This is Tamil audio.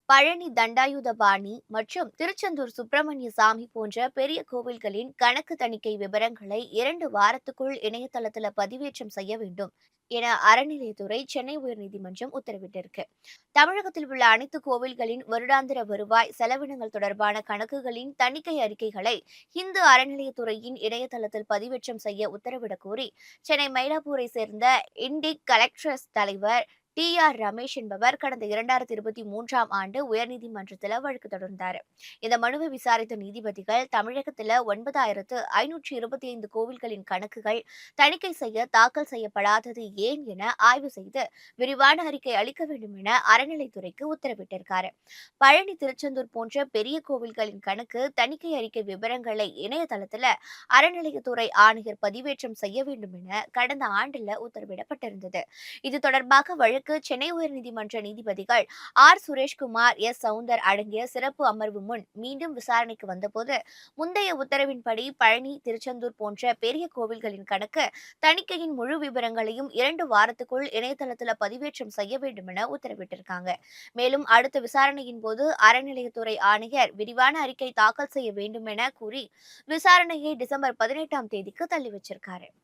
பழனி தண்டாயுதபாணி மற்றும் திருச்செந்தூர் சுப்பிரமணிய சாமி போன்ற பெரிய கோவில்களின் கணக்கு தணிக்கை விவரங்களை 2 வாரத்துக்குள் இணையதளத்தில் பதிவேற்றம் செய்ய வேண்டும் என அறநிலையத்துறை சென்னை உயர்நீதிமன்றம் உத்தரவிட்டிருக்கு. தமிழகத்தில் உள்ள அனைத்து கோவில்களின் வருடாந்திர வருவாய் செலவினங்கள் தொடர்பான கணக்குகளின் தணிக்கை அறிக்கைகளை இந்து அறநிலையத்துறையின் இணையதளத்தில் பதிவேற்றம் செய்ய உத்தரவிடக் கோரி சென்னை மயிலாப்பூரை சேர்ந்த இண்டிக் கலெக்டர்ஸ் தலைவர் ரமேஷ் என்பவர் கடந்த 2023ஆம் ஆண்டு உயர்நீதிமன்றத்தில் வழக்கு தொடர்ந்தார். இந்த மனுவை விசாரித்த நீதிபதிகள் தமிழகத்தில் 9525 கோவில்களின் கணக்குகள் தணிக்கை செய்ய தாக்கல் செய்யப்படாதது ஏன் என ஆய்வு செய்து விரிவான அறிக்கை அளிக்க வேண்டும் என அறநிலைத்துறைக்கு உத்தரவிட்டிருக்கார். பழனி, திருச்செந்தூர் போன்ற பெரிய கோவில்களின் கணக்கு தணிக்கை அறிக்கை விவரங்களை இணையதளத்தில் அறநிலையத்துறை ஆணையர் பதிவேற்றம் செய்ய வேண்டும் என கடந்த ஆண்டில் உத்தரவிடப்பட்டிருந்தது. இது தொடர்பாக வழக்கு சென்னை உயர்நீதிமன்ற நீதிபதிகள் சுரேஷ்குமார், சவுந்தர் அடங்கிய சிறப்பு அமர்வு முன் மீண்டும் விசாரணைக்கு வந்தபோது, முந்தைய உத்தரவின்படி பழனி, திருச்செந்தூர் போன்ற பெரிய கோவில்களின் கணக்கு தணிக்கையின் முழு விவரங்களையும் 2 வாரத்துக்குள் இணையதளத்தில் பதிவேற்றம் செய்ய வேண்டும் என உத்தரவிட்டிருக்காங்க. மேலும் அடுத்த விசாரணையின் போது அறநிலையத்துறை ஆணையர் விரிவான அறிக்கை தாக்கல் செய்ய வேண்டும் என கூறி விசாரணையை டிசம்பர் 18ஆம் தேதிக்கு தள்ளி வச்சிருக்காரு.